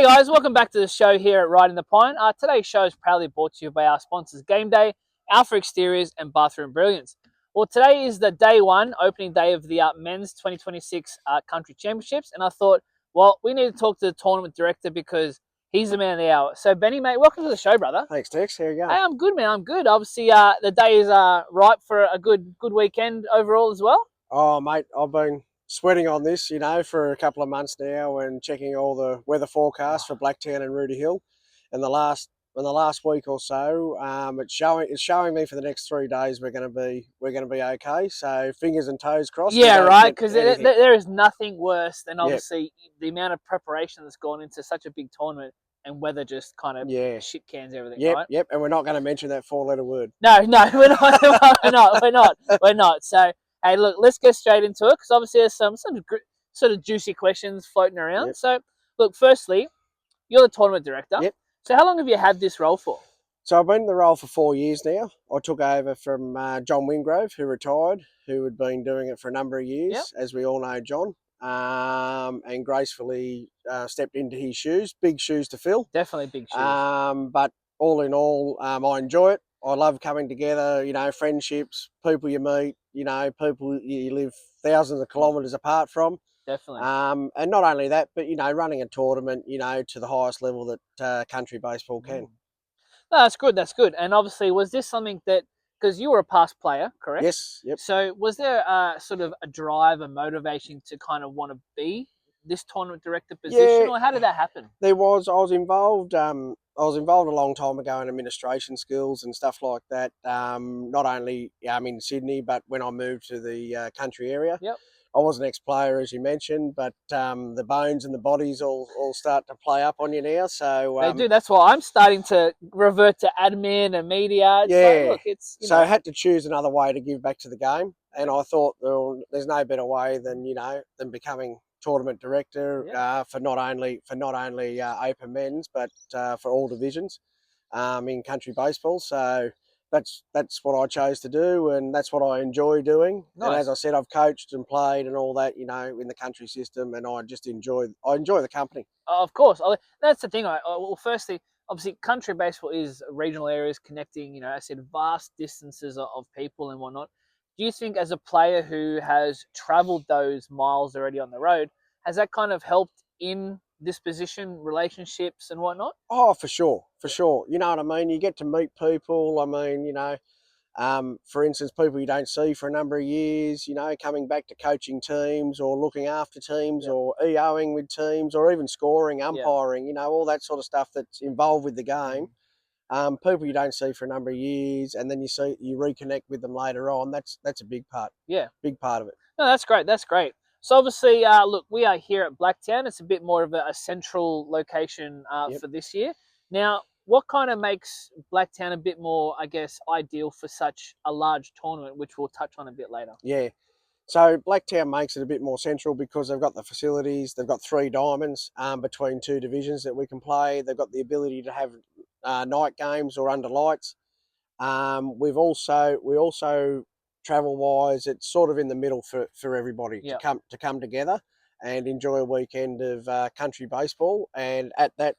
guys, welcome back to the show here at Riding the Pine. Today's show is proudly brought to you by our sponsors Game Day, Alpha Exteriors and Bathroom Brilliance. Well, today is the day one, opening day of the men's 2026 country championships, and I thought, well, we need to talk to the tournament director because he's the man of the hour. So, Benny, mate, welcome to the show, brother. Thanks, Tex. How you going? Hey, I'm good, man. I'm good. Obviously, the day is ripe for a good weekend overall as well. Oh, mate, I've been sweating on this, for a couple of months now and checking all the weather forecasts for Blacktown and Rooty Hill. And the last week or so, it's showing me for the next 3 days we're going to be okay. So fingers and toes crossed. Yeah, right. Because there is nothing worse than obviously the amount of preparation that's gone into such a big tournament, and weather just kind of shit cans everything, right? Yep. And we're not going to mention that 4-letter word. No, we're not. we're not. So hey, look, let's get straight into it because obviously there's some sort of juicy questions floating around. Yep. So look, firstly, you're the tournament director. Yep. So how long have you had this role for? So I've been in the role for 4 years now. I took over from John Wingrove, who retired, who had been doing it for a number of years, as we all know John, and gracefully stepped into his shoes. Big shoes to fill. Definitely big shoes. But all in all, I enjoy it. I love coming together, friendships, people you meet, people you live thousands of kilometres apart from. Definitely. And not only that, but, running a tournament, to the highest level that country baseball can. No, that's good. That's good. And obviously, was this something that, because you were a past player, correct? Yes. Yep. So was there sort of a drive, a motivation to kind of want to be this tournament director position, or how did that happen? There was. I was involved a long time ago in administration skills and stuff like that. Not only in Sydney, but when I moved to the country area. Yep. I was an ex-player, as you mentioned, but the bones and the bodies all start to play up on you now. So they do. That's why I'm starting to revert to admin and media. So, look, so I had to choose another way to give back to the game, and I thought, well, there's no better way than than becoming tournament director for not only open men's but for all divisions in country baseball. So that's what I chose to do, and that's what I enjoy doing. Nice. And as I said, I've coached and played and all that, in the country system, and I just enjoy the company. Of course, that's the thing. Well, firstly, obviously, country baseball is regional areas connecting, I said vast distances of people and whatnot. Do you think, as a player who has travelled those miles already on the road, has that kind of helped in this position, relationships and whatnot? Oh, for sure. You know what I mean? You get to meet people. I mean, for instance, people you don't see for a number of years, coming back to coaching teams or looking after teams or EOing with teams or even scoring, umpiring, all that sort of stuff that's involved with the game. People you don't see for a number of years, and then you reconnect with them later on. That's a big part. Yeah. Big part of it. No, that's great. That's great. So obviously, look, we are here at Blacktown. It's a bit more of a central location for this year. Now, what kind of makes Blacktown a bit more, I guess, ideal for such a large tournament, which we'll touch on a bit later? Yeah. So Blacktown makes it a bit more central because they've got the facilities. They've got 3 diamonds between 2 divisions that we can play. They've got the ability to have night games or under lights. We also travel wise, it's sort of in the middle for everybody to come together and enjoy a weekend of country baseball. And at that,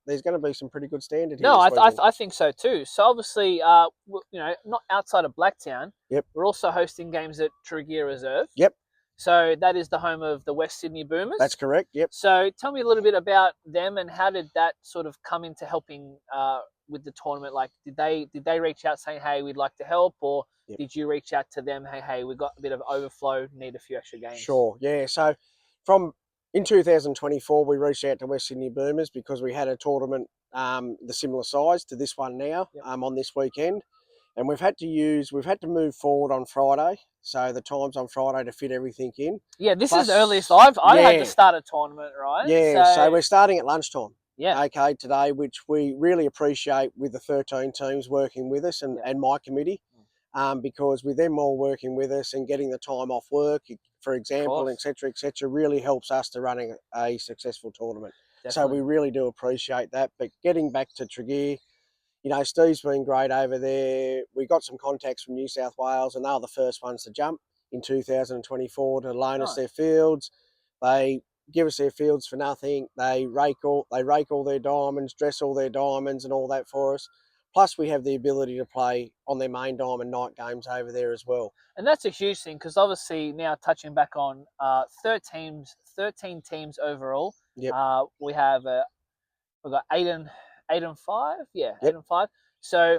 there's going to be some pretty good standard here. No, I think so too. So obviously, not outside of Blacktown. Yep. We're also hosting games at Tregear Reserve. Yep. So that is the home of the West Sydney Boomers. That's correct. Yep. So tell me a little bit about them and how did that sort of come into helping with the tournament? Like, did they reach out saying, hey, we'd like to help, or did you reach out to them, hey, we've got a bit of overflow, need a few extra games? Sure, yeah. So in 2024, we reached out to West Sydney Boomers because we had a tournament the similar size to this one now on this weekend, and we've had to move forward on Friday. So the time's on Friday to fit everything in. Yeah, this is the earliest I had to start a tournament, right? Yeah, so we're starting at lunchtime. Yeah. Okay, today, which we really appreciate with the 13 teams working with us and my committee, because with them all working with us and getting the time off work, for example, et cetera, really helps us to running a successful tournament. Definitely. So we really do appreciate that. But getting back to Tregear, Steve's been great over there. We got some contacts from New South Wales, and they were the first ones to jump in 2024 to loan us their fields. They give us their fields for nothing. They rake all their diamonds, dress all their diamonds, and all that for us. Plus, we have the ability to play on their main diamond night games over there as well. And that's a huge thing because obviously now touching back on 13 teams overall. Yep. We have we've got 8 and 5. Yeah, Yep. 8 and 5. So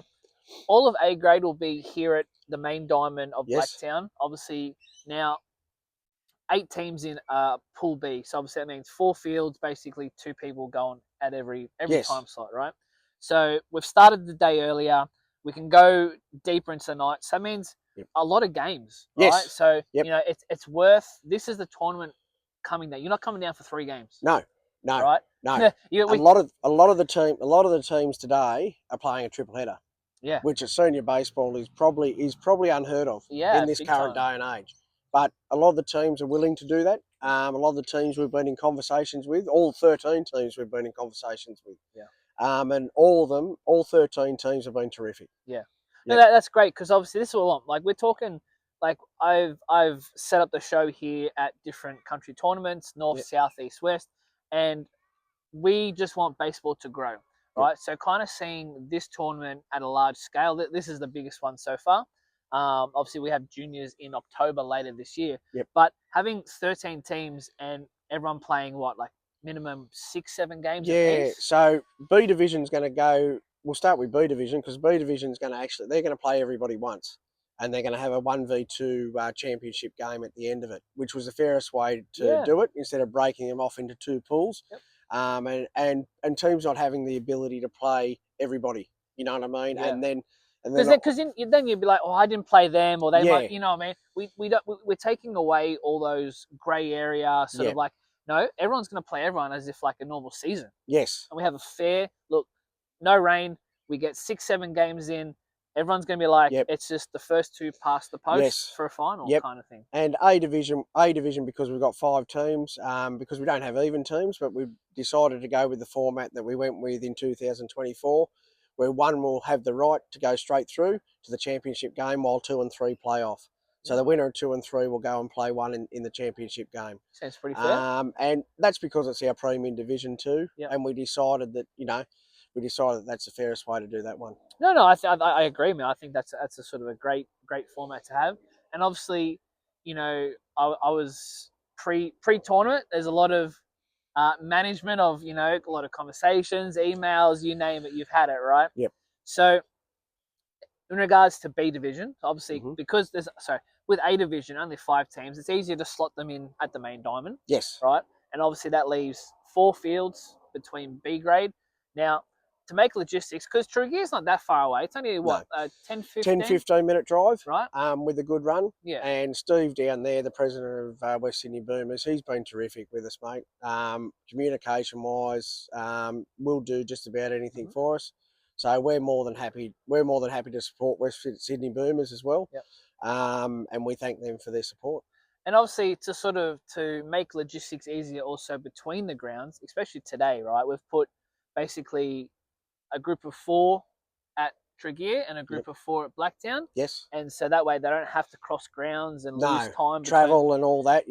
all of A grade will be here at the main diamond of Yes. Blacktown. Obviously now 8 teams in Pool B. So obviously that means 4 fields, basically 2 people going at every Yes. time slot, right? So we've started the day earlier. We can go deeper into the night. So that means Yep. a lot of games, right? Yes. So Yep. you know it's worth. This is the tournament coming down. You're not coming down for 3 games. No. No. Right? No. You, a lot of the teams today are playing a triple header. Yeah. Which at senior baseball is probably unheard of in this current day and age. But a lot of the teams are willing to do that. A lot of the teams we've been in conversations with, all 13 teams we've been in conversations with. Yeah. And all 13 teams have been terrific. Yeah. Yep. No, that's great because obviously this is what I want. Like we're talking, like I've set up the show here at different country tournaments, north, Yep. south, east, west, and we just want baseball to grow, right? Yep. So kind of seeing this tournament at a large scale, this is the biggest one so far. Obviously we have juniors in October later this year, yep. But having 13 teams and everyone playing like minimum 6-7 games apiece? Yeah, so B Division's going to go, we'll start with B Division because B Division's going to they're going to play everybody once and they're going to have a 1v2 championship game at the end of it, which was the fairest way to do it instead of breaking them off into 2 pools. Yep. And teams not having the ability to play everybody, you know what I mean? Yeah. And then because then you'd be like, oh, I didn't play them, or they might, you know what I mean? We're taking away all those grey area sort of like, no, everyone's going to play everyone as if like a normal season. Yes. And we have a fair look, no rain. We get 6-7 games in. Everyone's going to be like, it's just the first 2 past the post for a final kind of thing. And A division, because we've got 5 teams, because we don't have even teams, but we've decided to go with the format that we went with in 2024, where one will have the right to go straight through to the championship game while 2 and 3 play off. So the winner of 2 and 3 will go and play one in the championship game. Sounds pretty fair. And that's because it's our premium division too. Yep. And we decided that, that's the fairest way to do that one. No, I agree, man. I think that's a sort of a great format to have. And obviously, I was pre-tournament. There's a lot of management of, a lot of conversations, emails, you name it, you've had it, right? Yep. So in regards to B division, obviously because with A division, only 5 teams, it's easier to slot them in at the main diamond. Yes. Right? And obviously that leaves 4 fields between B grade. Now, to make logistics, because Tregear's not that far away. It's only, 10-15 minute drive, right? With a good run. Yeah. And Steve down there, the president of West Sydney Boomers, he's been terrific with us, mate. Communication-wise, we'll do just about anything for us. So we're more than happy to support West Sydney Boomers as well. Yep. And we thank them for their support. And obviously to make logistics easier also between the grounds, especially today, right? We've put basically a group of 4 at Tregear and a group of 4 at Blacktown. Yes. And so that way they don't have to cross grounds and lose time. Travel and all that.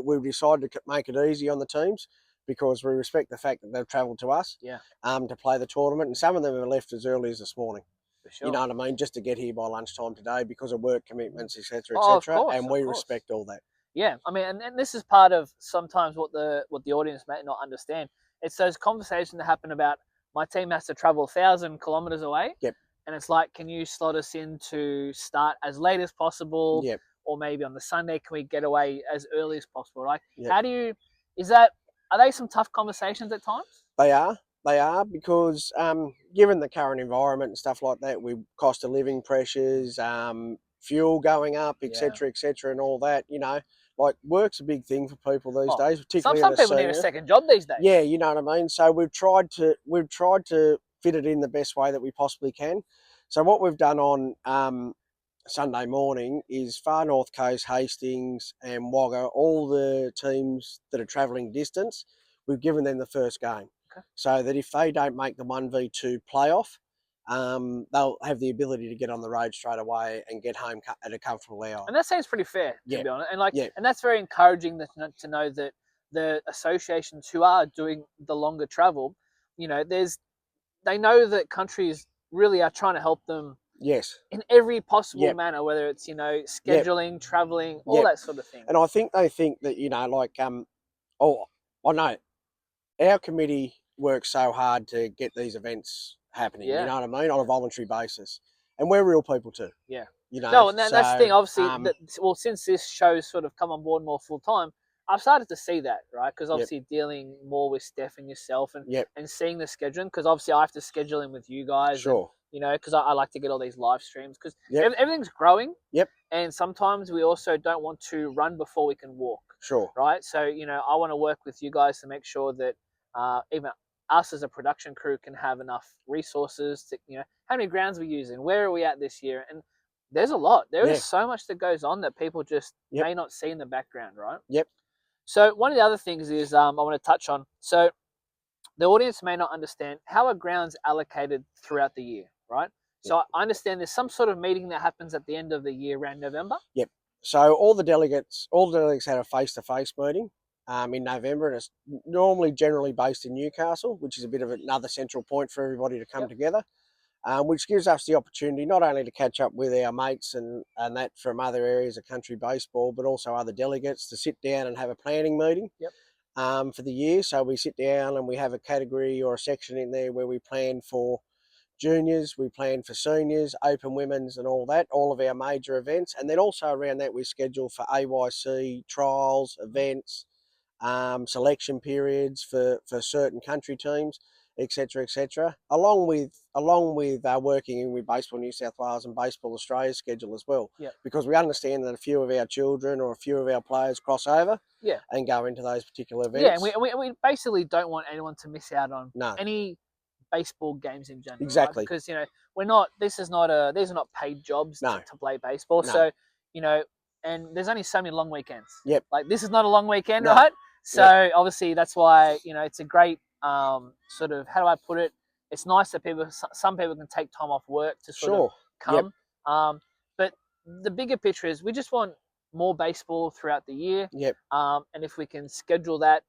We've decided to make it easy on the teams because we respect the fact that they've travelled to us to play the tournament. And some of them have left as early as this morning. For sure. You know what I mean? Just to get here by lunchtime today because of work commitments, etc., etc. And we respect all that. Yeah. I mean, and this is part of sometimes what the audience may not understand. It's those conversations that happen about, my team has to travel 1,000 kilometres away. Yep. And it's like, can you slot us in to start as late as possible? Yep. Or maybe on the Sunday, can we get away as early as possible? Like, yep. Are they some tough conversations at times? They are because given the current environment and stuff like that, with cost of living pressures, fuel going up, etc., and all that, like work's a big thing for people these days, particularly some people need a second job these days. Yeah, you know what I mean. So we've tried to fit it in the best way that we possibly can. So what we've done on Sunday morning is Far North Coast, Hastings, and Wagga, all the teams that are travelling distance, we've given them the first game, so that if they don't make the 1v2 playoff, they'll have the ability to get on the road straight away and get home at a comfortable hour. And that seems pretty fair, to be honest. And and that's very encouraging to know that the associations who are doing the longer travel, they know that countries really are trying to help them Yes. in every possible Yep. manner, whether it's Yep. scheduling, traveling, all Yep. that sort of thing. And I think they think that, oh, I know our committee works so hard to get these events happening, you Yeah, know what I mean, on a yeah, voluntary basis. And we're real people too, yeah. you know. No, and that's the So thing. Obviously, well, since this show's sort of come on board more full time, I've started to see that, right? Because yep, obviously dealing more with Steph and yourself, and yep, seeing the scheduling. Because obviously I have to schedule in with you guys, and sure. because I like to get all these live streams because Yep, everything's growing, yep, and sometimes we also don't want to run before we can walk, sure. right? So I want to work with you guys to make sure that even us as a production crew can have enough resources to how many grounds we're using, where are we at this year, and there's a lot. There is Yeah, so much that goes on that people just yep, may not see in the background, right? yep, So one of the other things is I want to touch on. So the audience may not understand how are grounds allocated throughout the year, right? yep, So I understand there's some sort of meeting that happens at the end of the year around November. yep. So all the delegates had a face-to-face meeting in November, and it's normally generally based in Newcastle, which is a bit of another central point for everybody to come Yep. together. Which gives us the opportunity not only to catch up with our mates and that from other areas of country baseball, but also other delegates to sit down and have a planning meeting Yep. for the year. So we sit down and we have a category or a section in there where we plan for juniors, we plan for seniors, open women's and all that, all of our major events. And then also around that we schedule for AYC trials, events, selection periods for certain country teams, etc., etc. Along with working in with Baseball New South Wales and Baseball Australia schedule as well, Yep. because we understand that a few of our children or a few of our players cross over, Yeah. and go into those particular Yeah, and events. we basically don't want anyone to miss out on No, any baseball games in general, right? exactly. Because we're not. These are not paid jobs No, to play baseball. no. So you know, and there's only so many long weekends. Yep. Like this is not a long weekend, No. right? So Yep. obviously that's why it's a great sort of, how do I put it? It's nice that some people can take time off work to sort of Sure. Yep. come. But the bigger picture is we just want more baseball throughout the year. Yep. And if we can schedule that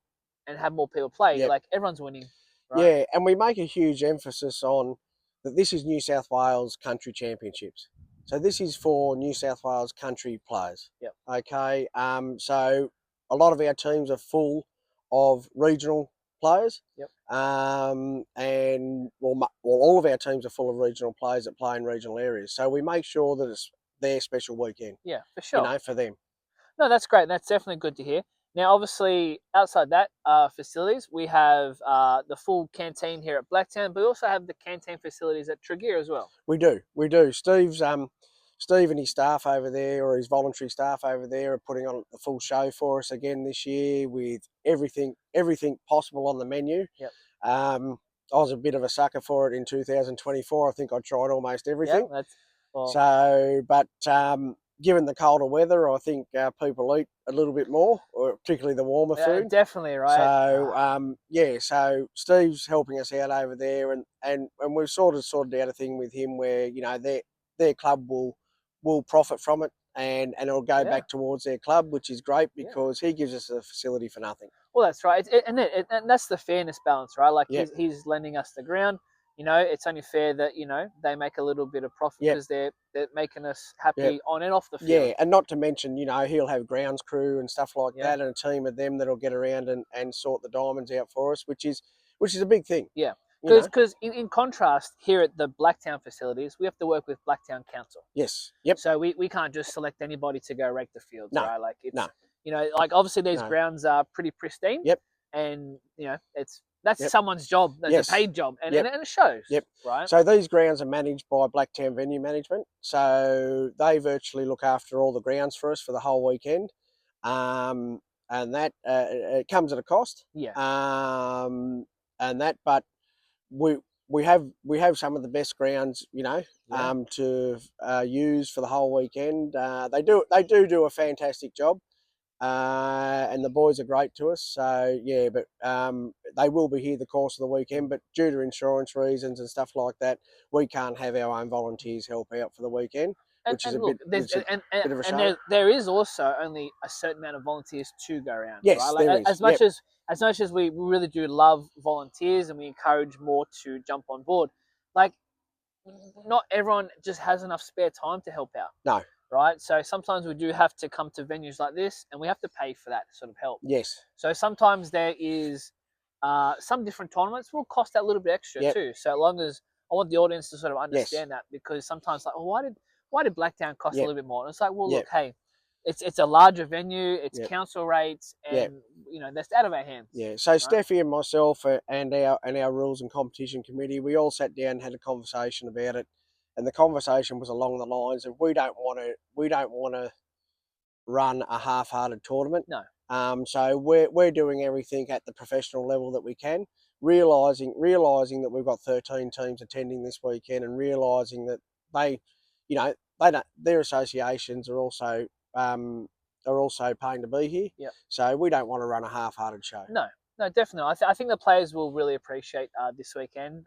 and have more people play, Yep. like everyone's winning, right? Yeah, and we make a huge emphasis on that this is New South Wales Country Championships. So this is for New South Wales country players. Yep. Okay. So a lot of our teams are full of regional players. Yep. And all of our teams are full of regional players that play in regional areas. So we make sure that it's their special weekend, Yeah, for sure. for them. No, that's great. That's definitely good to hear. Now, obviously, outside that facilities, we have the full canteen here at Blacktown, but we also have the canteen facilities at Tregear as well. We do. Steve and his staff over there, or his voluntary staff over there, are putting on the full show for us again this year with everything possible on the menu. Yep. I was a bit of a sucker for it in 2024. I think I tried almost everything. Yeah, well, So, but given the colder weather, I think people eat a little bit more, or particularly the warmer yeah, food. definitely, right. So so Steve's helping us out over there, and we've sorted out a thing with him where their club will profit from it, and it'll go Yeah. back towards their club, which is great Yeah. because he gives us a facility for nothing. Well, that's right. And that's the fairness balance, right? Like Yep. he's lending us the ground. It's only fair that they make a little bit of profit Yep. because they're making us happy Yep. on and off the field. Yeah, and not to mention, he'll have grounds crew and stuff like Yeah. that, and a team of them that'll get around and sort the diamonds out for us, which is a big thing. Yeah. You know? Because in contrast, here at the Blacktown facilities, we have to work with Blacktown Council. Yes. Yep. So we can't just select anybody to go rake the fields, No. right? Like it's No. like obviously these No. grounds are pretty pristine. Yep. And that's Yep. someone's job. That's Yes. a paid job, and Yep. and it shows. Yep. Right. So these grounds are managed by Blacktown Venue Management. So they virtually look after all the grounds for us for the whole weekend. And that it comes at a cost. Yeah. But we have some of the best grounds, Yeah. to use for the whole weekend. They do a fantastic job. And the boys are great to us. So yeah, but they will be here the course of the weekend. But due to insurance reasons and stuff like that, we can't have our own volunteers help out for the weekend. which is a look, bit, which is a bit of a shame. there is also only a certain amount of volunteers to go around, right? Yes, Like, there is. as much as we really do love volunteers and we encourage more to jump on board, like not everyone just has enough spare time to help out. No. Right? So sometimes we do have to come to venues like this and we have to pay for that sort of help. Yes. So sometimes there is some different tournaments will cost that little bit extra too. So long as I want the audience to sort of understand that, because sometimes like, oh, why did Blacktown cost a little bit more? And it's like, well, look, hey, it's a larger venue, it's council rates, and you know that's out of our hands. Yeah. So right? Steffi and myself and our rules and competition committee, we all sat down and had a conversation about it, and the conversation was along the lines of we don't want to run a half-hearted tournament. No. So we're doing everything at the professional level that we can, realizing that we've got 13 teams attending this weekend, and realizing that they, you know, their associations are also paying to be here. Yep. So we don't want to run a half-hearted show. No, definitely. I think the players will really appreciate this weekend.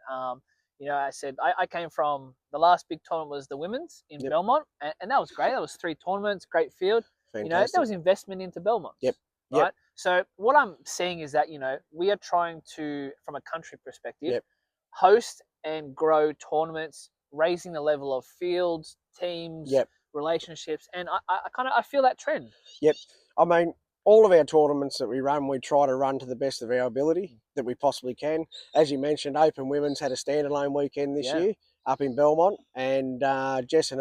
You know, I said I came from the last big tournament was the women's in Belmont, and that was great. That was 3 tournaments, great field. Fantastic. You know, there was investment into Belmont. Yep. Right. So what I'm seeing is that, you know, we are trying to, from a country perspective, host and grow tournaments, raising the level of fields, teams, relationships, and I feel that trend. Yep. I mean, all of our tournaments that we run, we try to run to the best of our ability that we possibly can. As you mentioned, Open Women's had a standalone weekend this year up in Belmont, and Jess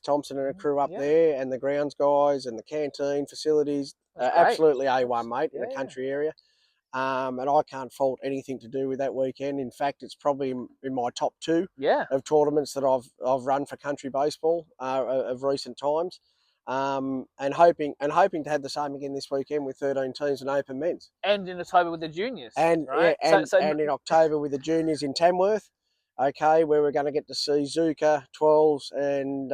Thompson and her crew up there, and the grounds guys and the canteen facilities, absolutely A1, mate, in the country area. And I can't fault anything to do with that weekend. In fact, it's probably in my top 2 of tournaments that I've run for country baseball of recent times. And hoping to have the same again this weekend with 13 teams and Open Men's. And in October with the juniors. And right? and in October with the juniors in Tamworth, where we're going to get to see Zuka 12s and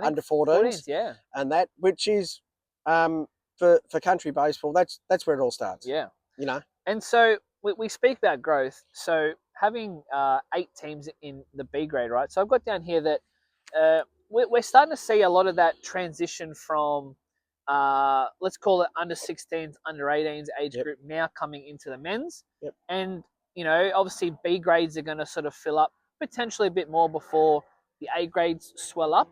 under 14s. And that, which is for country baseball, that's where it all starts. Yeah. You know. And so we speak about growth. So having 8 teams in the B grade, right? So I've got down here that we're starting to see a lot of that transition from, let's call it under 16s, under 18s age group now coming into the men's. And, you know, obviously B grades are going to sort of fill up potentially a bit more before the A grades swell up.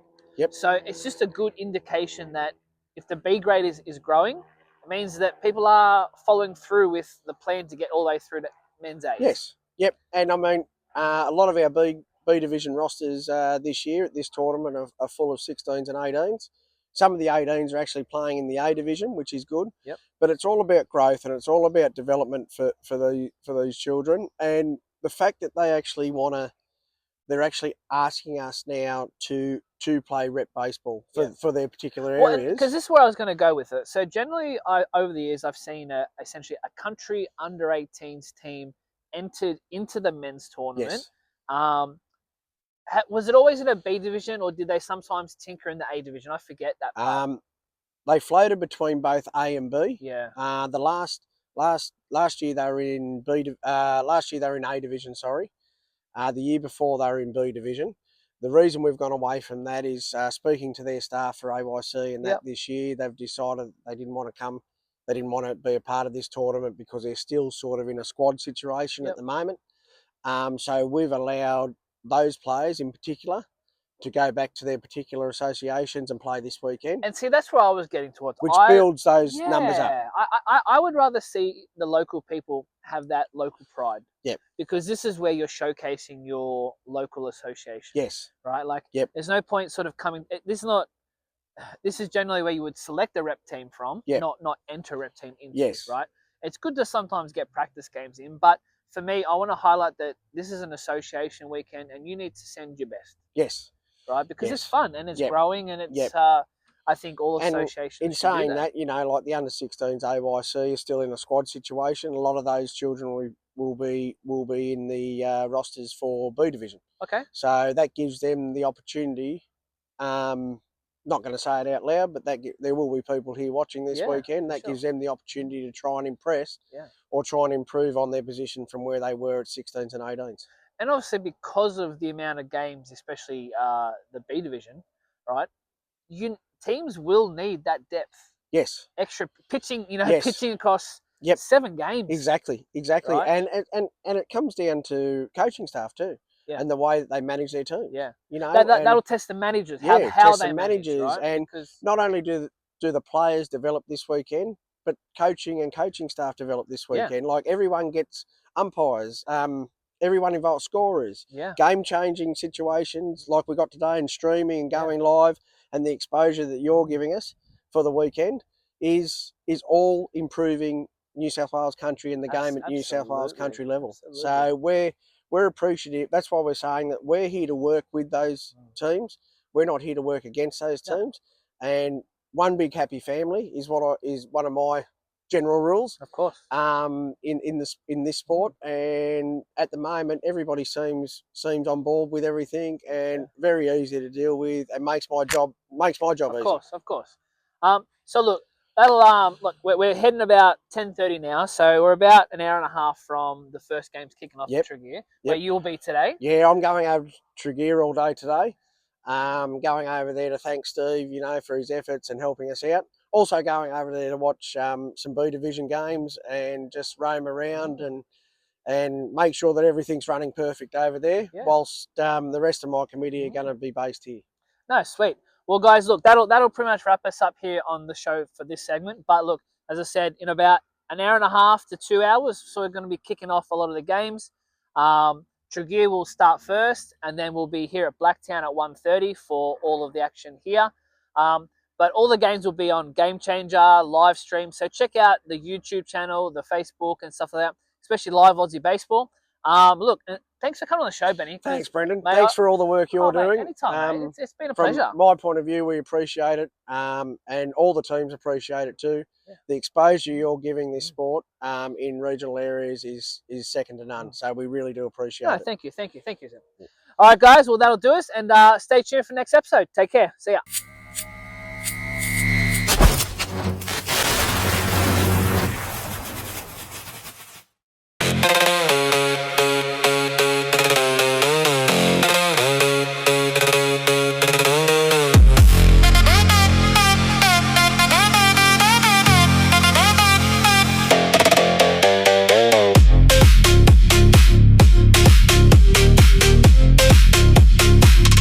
So it's just a good indication that if the B grade is growing, it means that people are following through with the plan to get all the way through to men's A's. Yes. Yep. And I mean, a lot of our B division rosters this year at this tournament are full of 16s and 18s. Some of the 18s are actually playing in the A division, which is good. But it's all about growth and it's all about development for these children. And the fact that they actually they're actually asking us now to play rep baseball for their particular areas. Because this is where I was going to go with it. So generally, over the years, I've seen essentially a country under 18s team entered into the men's tournament. Was it always in a B division, or did they sometimes tinker in the A division? I forget that part. They floated between both A and B. The last year they were in last year they were in A division. Sorry. The year before they were in B division. The reason we've gone away from that is speaking to their staff for AYC and that this year, they've decided they didn't want to come. They didn't want to be a part of this tournament because they're still sort of in a squad situation at the moment. So we've allowed those players in particular to go back to their particular associations and play this weekend. And see, that's where I was getting towards. Which builds those numbers up. I would rather see the local people have that local pride. Because this is where you're showcasing your local association. Right? Like, there's no point sort of coming. This is generally where you would select a rep team from, not enter a rep team into. Right? It's good to sometimes get practice games in, but for me, I want to highlight that this is an association weekend and you need to send your best. Right? Because it's fun and it's growing and it's, I think all associations. And in saying that, you know, like the under 16s AYC is still in a squad situation. A lot of those children will be in the rosters for B division. So that gives them the opportunity. Not going to say it out loud, but there will be people here watching this weekend. That gives them the opportunity to try and impress or try and improve on their position from where they were at 16s and 18s. And obviously because of the amount of games, especially the B division, right? teams will need that depth. Yes. Extra pitching, Yes. pitching across Yep. 7 games. Exactly. Right? And it comes down to coaching staff too, Yeah. and the way that they manage their teams. Yeah. You know, That'll test the managers, how test they the manage, managers, right? and Because not only do the players develop this weekend, but coaching staff develop this Yeah. weekend. Like everyone gets umpires, everyone involved scorers, yeah, game changing situations like we got today, and streaming and going live, and the exposure that you're giving us for the weekend is all improving New South Wales country and the game at New South Wales country level. So we're appreciative. That's why we're saying that we're here to work with those teams. We're not here to work against those teams. And one big happy family is one of my general rules. Of course. In this sport, and at the moment everybody seems on board with everything, and very easy to deal with, and makes my job easy. Of course. So look, look, we're heading about 10:30 now, so we're about an hour and a half from the first games kicking off in Tregear, where you'll be today. Yeah, I'm going over to Tregear all day today. Going over there to thank Steve, for his efforts and helping us out. Also going over there to watch some B Division games and just roam around and make sure that everything's running perfect over there, whilst the rest of my committee are going to be based here. No, sweet. Well, guys, look, that'll pretty much wrap us up here on the show for this segment. But look, as I said, in about an hour and a half to 2 hours, so we're going to be kicking off a lot of the games. Tregear will start first, and then we'll be here at Blacktown at 1:30 for all of the action here. But all the games will be on Game Changer, live stream. So check out the YouTube channel, the Facebook, and stuff like that, especially Live Aussie Baseball. Look, thanks for coming on the show, Benny. Thanks, Brendan. Thanks for all the work you're doing. Mate, anytime, mate. It's been a pleasure. From my point of view, we appreciate it, and all the teams appreciate it too. Yeah. The exposure you're giving this sport in regional areas is second to none. So we really do appreciate it. Thank you. All right, guys. Well, that'll do us, and stay tuned for the next episode. Take care. See ya.